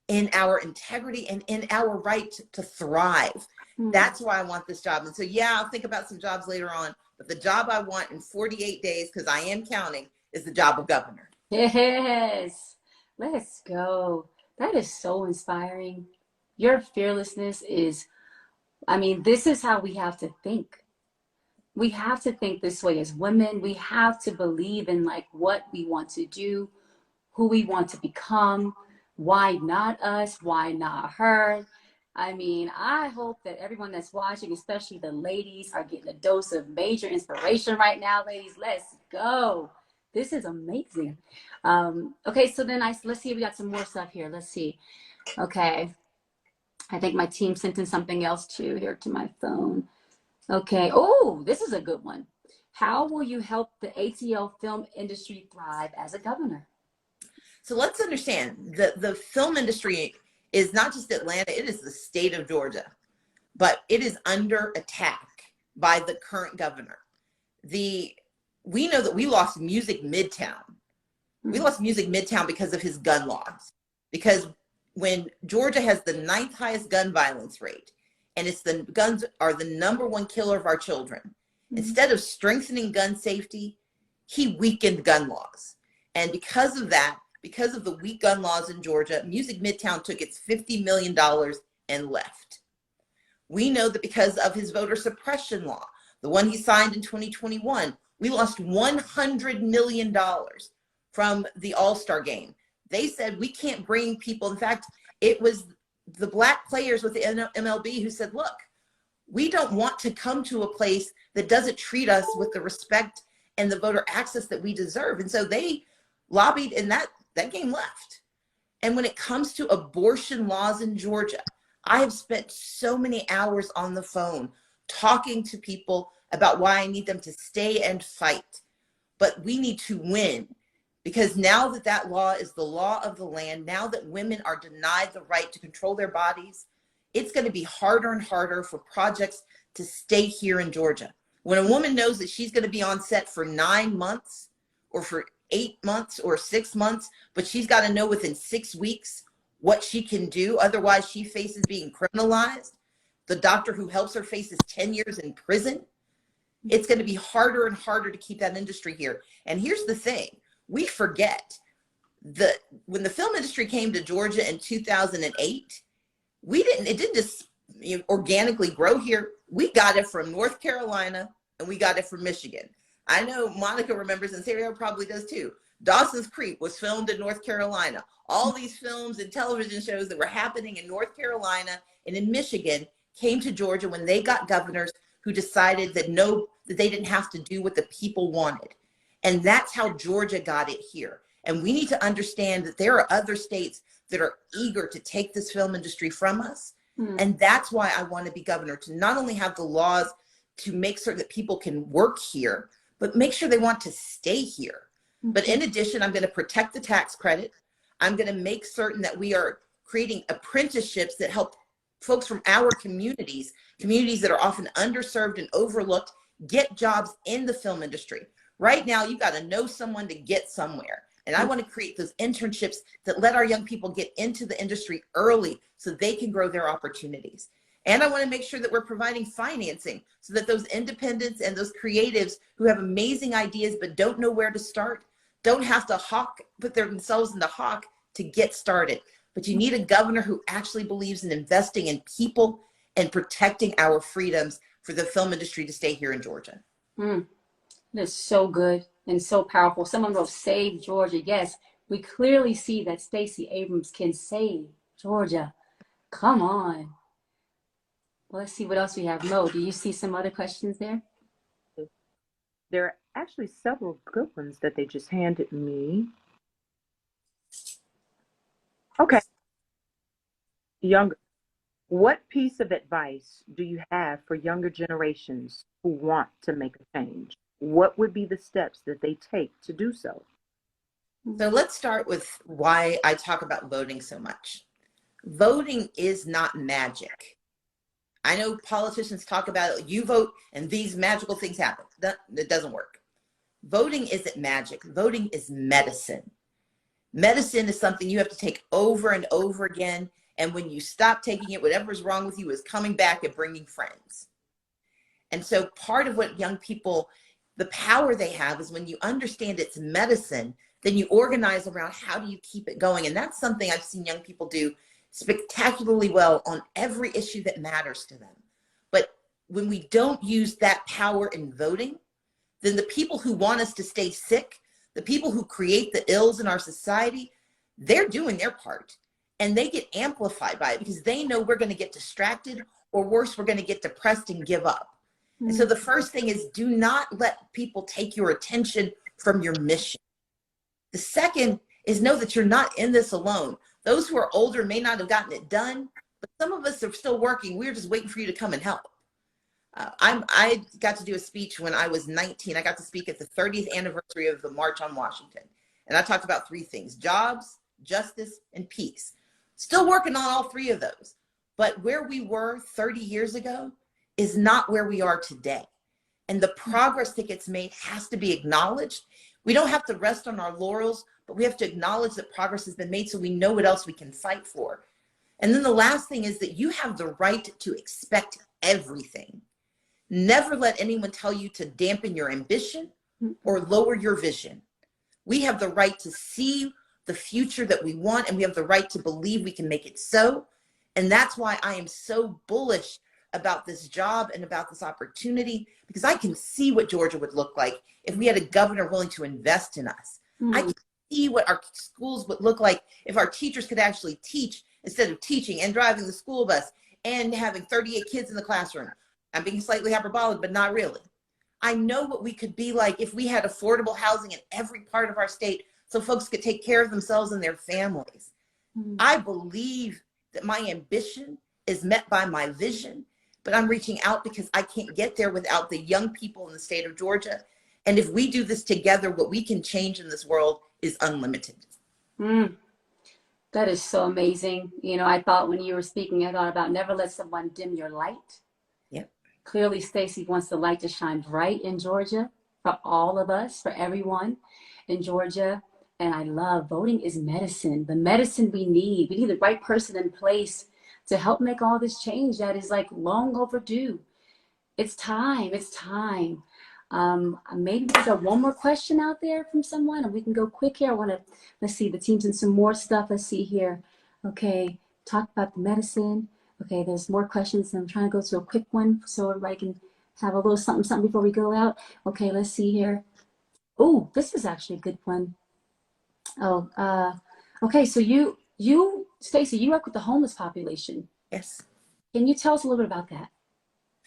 in our integrity, and in our right to thrive. That's why I want this job. And so, yeah, I'll think about some jobs later on, but the job I want in 48 days, because I am counting, is the job of governor. Yes, let's go. That is so inspiring. Your fearlessness is, I mean, this is how we have to think. We have to think this way as women. We have to believe in like what we want to do, who we want to become. Why not us? Why not her? I mean, I hope that everyone that's watching, especially the ladies, are getting a dose of major inspiration right now. Ladies, let's go. This is amazing. Okay, so then let's see if we got some more stuff here. Let's see. Okay. I think my team sent in something else too here to my phone. Okay. Oh, this is a good one. How will you help the ATL film industry thrive as a governor? So let's understand the film industry is not just Atlanta, it is the state of Georgia, but it is under attack by the current governor. We know that we lost Music Midtown. We lost Music Midtown because of his gun laws. Because when Georgia has the 9th highest gun violence rate, and it's the guns are the #1 killer of our children, instead of strengthening gun safety, he weakened gun laws. And because of that, because of the weak gun laws in Georgia, Music Midtown took its $50 million and left. We know that because of his voter suppression law, the one he signed in 2021, we lost $100 million from the All-Star game. They said we can't bring people. In fact, it was the Black players with the MLB who said, look, we don't want to come to a place that doesn't treat us with the respect and the voter access that we deserve. And so they lobbied, and that game left. And when it comes to abortion laws in Georgia, I have spent so many hours on the phone talking to people about why I need them to stay and fight. But we need to win, because now that that law is the law of the land, now that women are denied the right to control their bodies, it's going to be harder and harder for projects to stay here in Georgia. When a woman knows that she's going to be on set for 9 months or for 8 months or 6 months, but she's got to know within 6 weeks what she can do. Otherwise, she faces being criminalized. The doctor who helps her faces 10 years in prison. It's going to be harder and harder to keep that industry here. And here's the thing. We forget that when the film industry came to Georgia in 2008, it didn't just organically grow here. We got it from North Carolina and we got it from Michigan. I know Monica remembers, and Ciara probably does too. Dawson's Creek was filmed in North Carolina. All these films and television shows that were happening in North Carolina and in Michigan came to Georgia when they got governors who decided that they didn't have to do what the people wanted. And that's how Georgia got it here. And we need to understand that there are other states that are eager to take this film industry from us. And that's why I want to be governor, to not only have the laws to make certain that people can work here, but make sure they want to stay here. But in addition, I'm going to protect the tax credit. I'm going to make certain that we are creating apprenticeships that help folks from our communities that are often underserved and overlooked, get jobs in the film industry. Right now, you got to know someone to get somewhere. And I want to create those internships that let our young people get into the industry early so they can grow their opportunities. And I want to make sure that we're providing financing so that those independents and those creatives who have amazing ideas but don't know where to start don't have to put themselves in the hawk to get started. But you need a governor who actually believes in investing in people and protecting our freedoms for the film industry to stay here in Georgia. That's so good and so powerful. Someone wrote, save Georgia. Yes, we clearly see that Stacey Abrams can save Georgia. Come on. Well, let's see what else we have. Mo, do you see some other questions there? There are actually several good ones that they just handed me. Okay. Younger. What piece of advice do you have for younger generations who want to make a change? What would be the steps that they take to do so? So let's start with why I talk about voting so much. Voting is not magic. I know politicians talk about it, you vote and these magical things happen. It doesn't work. Voting isn't magic. Voting is medicine. Medicine is something you have to take over and over again. And when you stop taking it, whatever's wrong with you is coming back and bringing friends. And so part of what young people, the power they have is when you understand it's medicine, then you organize around how do you keep it going. And that's something I've seen young people do spectacularly well on every issue that matters to them. But when we don't use that power in voting, then the people who want us to stay sick, the people who create the ills in our society, they're doing their part. And they get amplified by it because they know we're going to get distracted, or worse, we're going to get depressed and give up. And so the first thing is, do not let people take your attention from your mission. The second is, know that you're not in this alone. Those who are older may not have gotten it done, but some of us are still working. We're just waiting for you to come and help. I got to do a speech when I was 19. I got to speak at the 30th anniversary of the March on Washington. And I talked about three things: jobs, justice, and peace. Still working on all three of those. But where we were 30 years ago is not where we are today. And the progress that gets made has to be acknowledged. We don't have to rest on our laurels, but we have to acknowledge that progress has been made so we know what else we can fight for. And then the last thing is that you have the right to expect everything. Never let anyone tell you to dampen your ambition or lower your vision. We have the right to see the future that we want, and we have the right to believe we can make it so. And that's why I am so bullish about this job and about this opportunity, because I can see what Georgia would look like if we had a governor willing to invest in us. I can see what our schools would look like if our teachers could actually teach instead of teaching and driving the school bus and having 38 kids in the classroom. I'm being slightly hyperbolic, but not really. I know what we could be like if we had affordable housing in every part of our state so folks could take care of themselves and their families. I believe that my ambition is met by my vision, but I'm reaching out because I can't get there without the young people in the state of Georgia. And if we do this together, what we can change in this world is unlimited. That is so amazing. You know, I thought when you were speaking, I thought about never let someone dim your light. Yep. Clearly, Stacey wants the light to shine bright in Georgia for all of us, for everyone in Georgia. And I love voting is medicine, the medicine we need. We need the right person in place to help make all this change that is like long overdue. It's time. It's time. Maybe there's one more question out there from someone, and we can go quick here. Let's see, the team's in some more stuff. Let's see here. Okay, talk about the medicine. Okay, there's more questions. I'm trying to go to a quick one so everybody can have a little something before we go out. Okay, let's see here. Oh, this is actually a good one. Okay, so you, Stacey, you work with the homeless population. Yes. Can you tell us a little bit about that?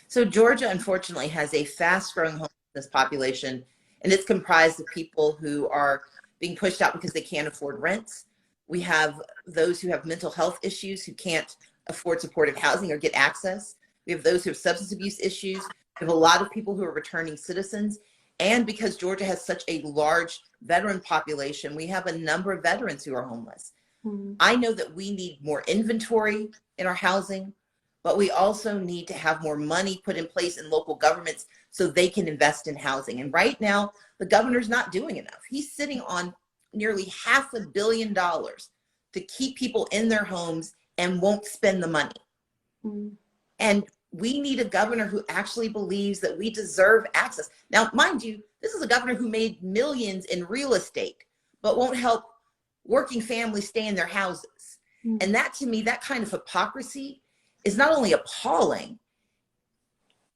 So Georgia, unfortunately, has a fast-growing homelessness population, and it's comprised of people who are being pushed out because they can't afford rents. We have those who have mental health issues who can't afford supportive housing or get access. We have those who have substance abuse issues. We have a lot of people who are returning citizens. And because Georgia has such a large veteran population, we have a number of veterans who are homeless. I know that we need more inventory in our housing, but we also need to have more money put in place in local governments so they can invest in housing. And right now, the governor's not doing enough. He's sitting on nearly $500 million to keep people in their homes and won't spend the money. And we need a governor who actually believes that we deserve access. Now, mind you, this is a governor who made millions in real estate, but won't help working families stay in their houses. And that, to me, that kind of hypocrisy is not only appalling,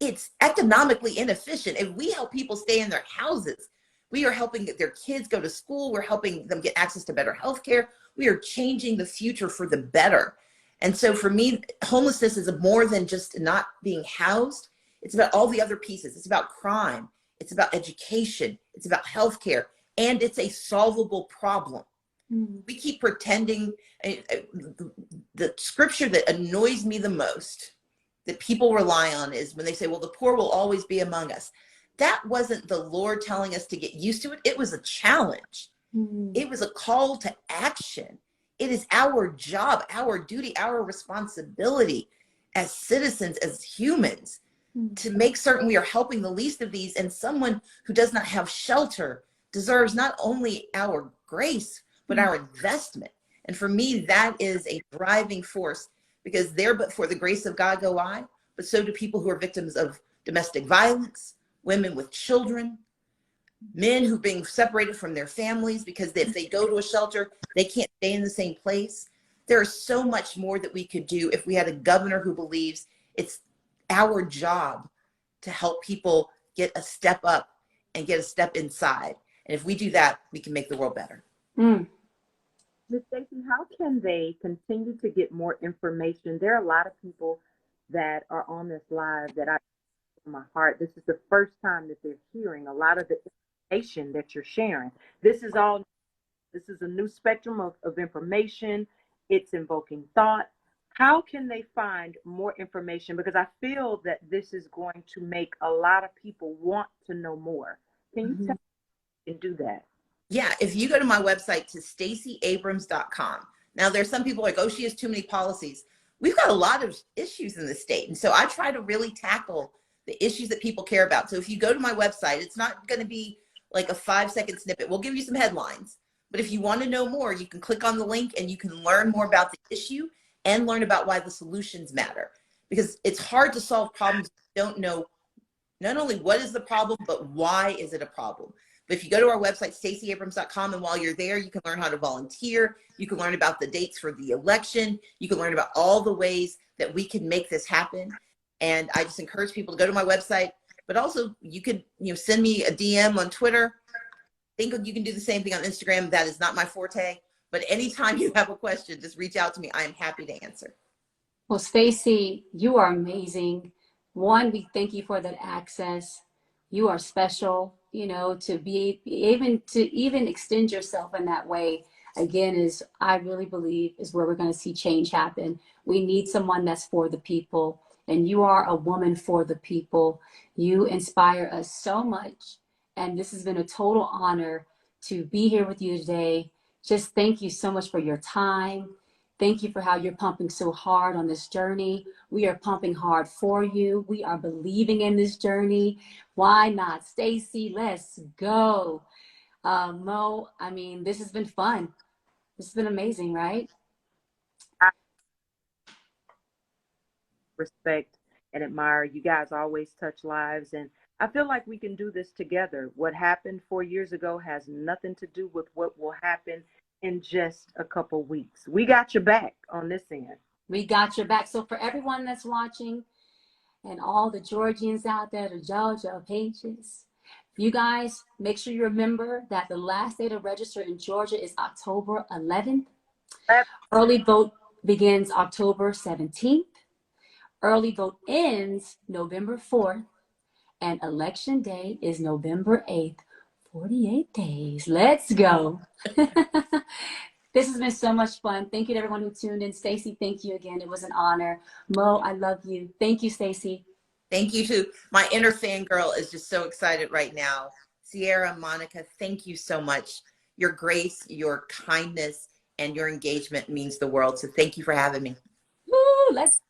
it's economically inefficient. If we help people stay in their houses, we are helping their kids go to school. We're helping them get access to better health care. We are changing the future for the better. And so for me, homelessness is more than just not being housed. It's about all the other pieces. It's about crime. It's about education. It's about healthcare. And it's a solvable problem. We keep pretending. The scripture that annoys me the most that people rely on is when they say, well, the poor will always be among us. That wasn't the Lord telling us to get used to it. It was a challenge. It was a call to action. It is our job, our duty, our responsibility as citizens, as humans, to make certain we are helping the least of these. And someone who does not have shelter deserves not only our grace, but our investment. And for me, that is a driving force, because there but for the grace of God go I, but so do people who are victims of domestic violence, women with children, men who are being separated from their families because if they go to a shelter, they can't stay in the same place. There is so much more that we could do if we had a governor who believes it's our job to help people get a step up and get a step inside. And if we do that, we can make the world better. Ms. Stacey, how can they continue to get more information? There are a lot of people that are on this live that I in my heart. This is the first time that they're hearing a lot of the information that you're sharing. This is a new spectrum of information. It's invoking thought. How can they find more information? Because I feel that this is going to make a lot of people want to know more. Can you tell me and do that? Yeah, if you go to my website to stacyabrams.com. Now there's some people like, oh, she has too many policies. We've got a lot of issues in the state. And so I try to really tackle the issues that people care about. So if you go to my website, it's not going to be like a 5-second snippet. We'll give you some headlines. But if you want to know more, you can click on the link and you can learn more about the issue and learn about why the solutions matter. Because it's hard to solve problems if you don't know not only what is the problem, but why is it a problem. But if you go to our website, stacyabrams.com, and while you're there, you can learn how to volunteer. You can learn about the dates for the election. You can learn about all the ways that we can make this happen. And I just encourage people to go to my website, but also you could, send me a DM on Twitter. I think you can do the same thing on Instagram. That is not my forte, but anytime you have a question, just reach out to me. I am happy to answer. Well, Stacey, you are amazing. One, we thank you for that access. You are special, to be even extend yourself in that way. Again, I really believe is where we're going to see change happen. We need someone that's for the people, and you are a woman for the people. You inspire us so much, and this has been a total honor to be here with you today. Just thank you so much for your time. Thank you for how you're pumping so hard on this journey. We are pumping hard for you. We are believing in this journey. Why not? Stacey, let's go. Mo, this has been fun. This has been amazing, right? I respect and admire. You guys always touch lives, and I feel like we can do this together. What happened 4 years ago has nothing to do with what will happen in just a couple weeks. We got your back on this end. We got your back. So for everyone that's watching and all the Georgians out there, the Georgia pages, you guys make sure you remember that the last day to register in Georgia is October 11th. Early vote begins October 17th. Early vote ends November 4th. And election day is November 8th. 48 days. Let's go. This has been so much fun. Thank you to everyone who tuned in. Stacey, thank you again. It was an honor. Mo, I love you. Thank you, Stacey. Thank you too. My inner fangirl is just so excited right now. Ciara, Monica, thank you so much. Your grace, your kindness, and your engagement means the world. So thank you for having me. Woo, let's